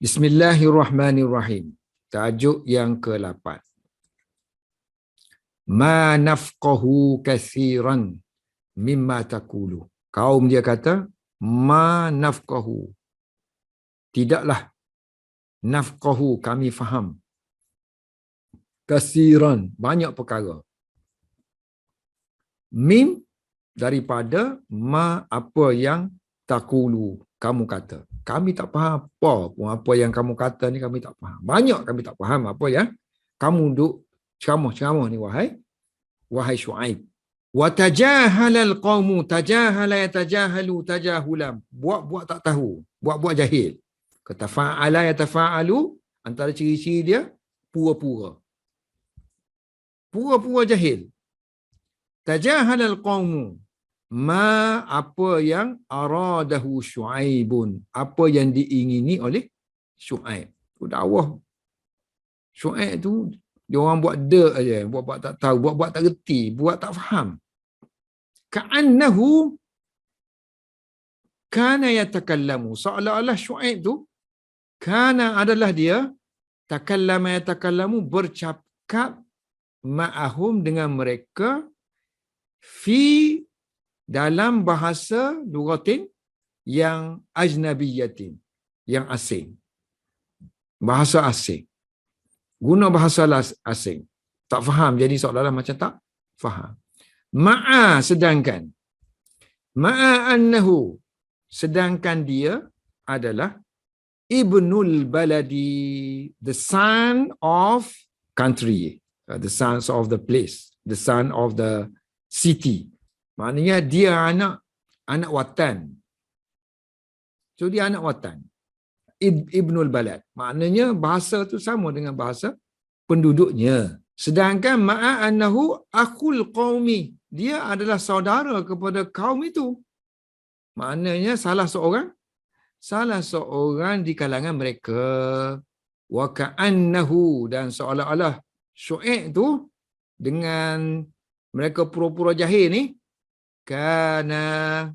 Bismillahirrahmanirrahim. Tajuk yang ke-8. Ma nafqahu kathiran mimma taqulu. Kaum dia kata, ma nafqahu. Tidaklah nafqahu kami faham. Kathiran, banyak perkara. Mim daripada ma apa yang taqulu kamu kata. Kami tak faham apa pun apa yang kamu kata ni, kami tak faham. Banyak kami tak faham apa yang kamu duk ceramah-ceramah ni wahai Syuaib. Wa tajahala alqaumu tajahala yatajahalu tajahulam. Buat-buat tak tahu, buat-buat jahil. Kata fa'ala yatafa'alu, antara ciri-ciri dia pura-pura. Pura-pura jahil. Tajahala alqaumu ma apa yang aradahu Syuaibun, apa yang diingini oleh Syuaib. Tu dakwah Syuaib tu dia orang buat aja, buat tak tahu, buat tak reti, buat tak faham. Ka'annahu kana yatakallamu, seolah-olah Syuaib tu kana adalah dia takallama yatakallamu, bercakap ma'ahum dengan mereka fi dalam bahasa lughatin yang ajnabiyatin, yang asing. Bahasa asing. Guna bahasa asing. Tak faham, jadi seolah-olah macam tak faham. Ma'a sedangkan. Ma'a annahu sedangkan dia adalah ibnul baladi, the son of country, the sons of the place, the son of the city. Maknanya dia anak watan. So dia anak watan. Ibnul balad. Maknanya bahasa tu sama dengan bahasa penduduknya. Sedangkan ma'a annahu akhul qaumi, dia adalah saudara kepada kaum itu. Maknanya salah seorang di kalangan mereka. Wa ka'annahu, dan seolah-olah Syuaib tu dengan mereka pura-pura jahil ni, karena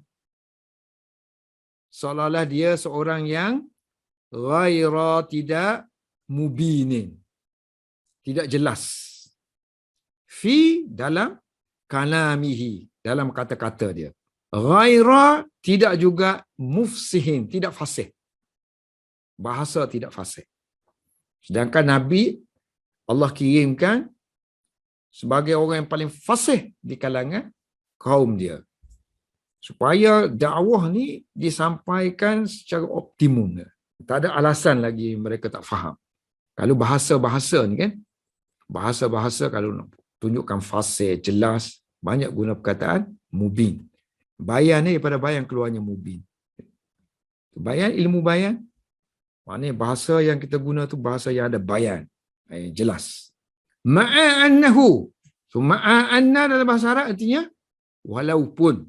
seolah-olah dia seorang yang ghaira, tidak mubinin, tidak jelas, fi dalam kalamihi, dalam kata-kata dia. Ghaira tidak juga mufsihin, tidak fasih, bahasa tidak fasih. Sedangkan Nabi Allah kirimkan sebagai orang yang paling fasih di kalangan kaum dia, supaya dakwah ni disampaikan secara optimum. Tak ada alasan lagi mereka tak faham. Kalau bahasa-bahasa ni kan, bahasa-bahasa kalau nak tunjukkan fasih, jelas, banyak guna perkataan mubin. Bayan ni daripada bayan keluarnya mubin. Bayan, ilmu bayan, maknanya bahasa yang kita guna tu bahasa yang ada bayan, jelas. Ma'a annahu, so ma'a anna dalam bahasa Arab artinya walaupun.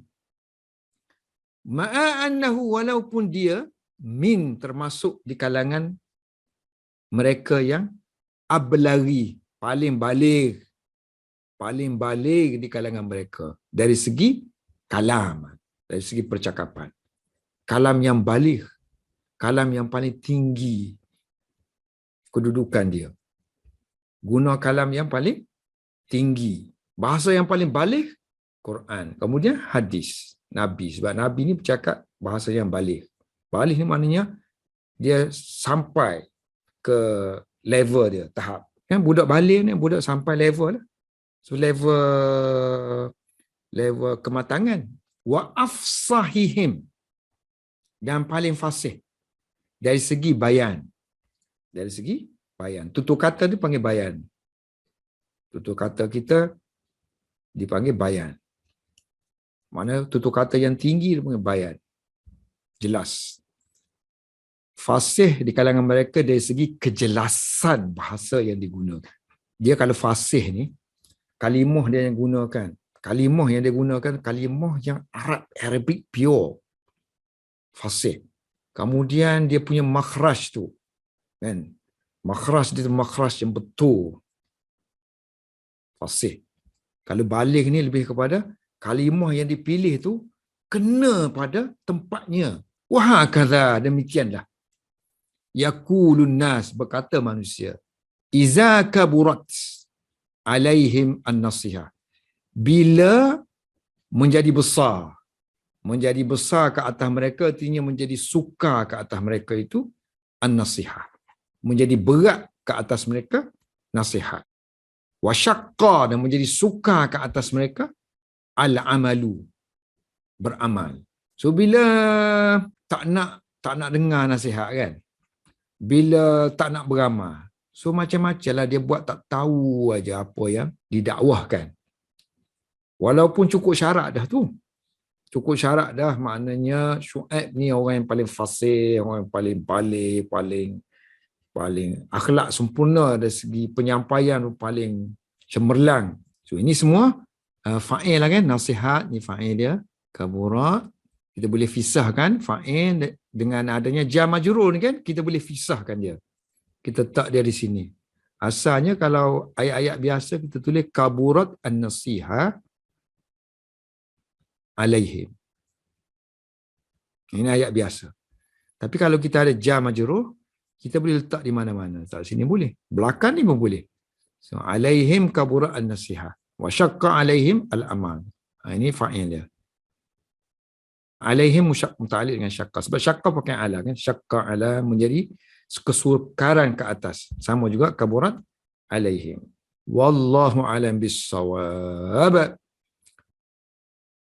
Ma'a annahu, walaupun dia min termasuk di kalangan mereka yang ablari, paling balik di kalangan mereka dari segi kalam, dari segi percakapan. Kalam yang balik, kalam yang paling tinggi kedudukan dia. Guna kalam yang paling tinggi. Bahasa yang paling balik, Quran. Kemudian hadis Nabi. Sebab Nabi ni bercakap bahasa yang balik. Balik ni maknanya dia sampai ke level dia, tahap. Kan budak balik ni, budak sampai level lah. So level kematangan. Wa afsahihim, dan paling fasih dari segi bayan. Dari segi bayan. Tutur kata dia panggil bayan. Tutur kata kita dipanggil bayan. Mana tutur kata yang tinggi dia panggil bayan. Jelas. Fasih di kalangan mereka dari segi kejelasan bahasa yang digunakan. Dia kalau fasih ni, kalimah dia yang gunakan. Kalimah yang dia gunakan, kalimah yang Arabic pure. Fasih. Kemudian dia punya makhraj tu. Kan? Makhraj dia makhraj yang betul. Fasih. Kalau balik ni lebih kepada kalimah yang dipilih tu kena pada tempatnya. Wah, kata demikianlah. yaqulun nas, berkata manusia, iza kaburat alaihim an-nasihah, bila menjadi besar ke atas mereka, artinya menjadi sukar ke atas mereka itu an-nasihah, menjadi berat ke atas mereka nasihat. Wa syaqqa, dan menjadi sukar ke atas mereka al-amalu, beramal. So bila tak nak dengar nasihat kan, bila tak nak beramal, so macam-macam lah dia buat, tak tahu aja apa yang didakwahkan. Walaupun cukup syarat dah tu. Cukup syarat dah, maknanya Syuaib ni orang yang paling fasih, orang yang paling akhlak sempurna dari segi penyampaian, paling cemerlang. So ini semua fa'il lah kan, nasihat ni fa'il dia, kaburat. Kita boleh fisahkan fa'il dengan adanya jar majrur ni kan, kita boleh fisahkan dia. Kita letak dia di sini. Asalnya kalau ayat-ayat biasa kita tulis kaburat an-nasihah alaihim. Ini ayat biasa. Tapi kalau kita ada jar majrur, kita boleh letak di mana-mana. Letak sini boleh. Belakang ni pun boleh. So, alaihim kaburat an-nasihah. Wa syaqqa alaihim al-amal. Ini fa'il dia. Alaihim muta'alliq dengan syaqqa. Sebab syaqqa pakai ala kan. Syaqqa ala menjadi kesukaran ke atas. Sama juga kaburat alaihim. Wallahu alam bis-shawab.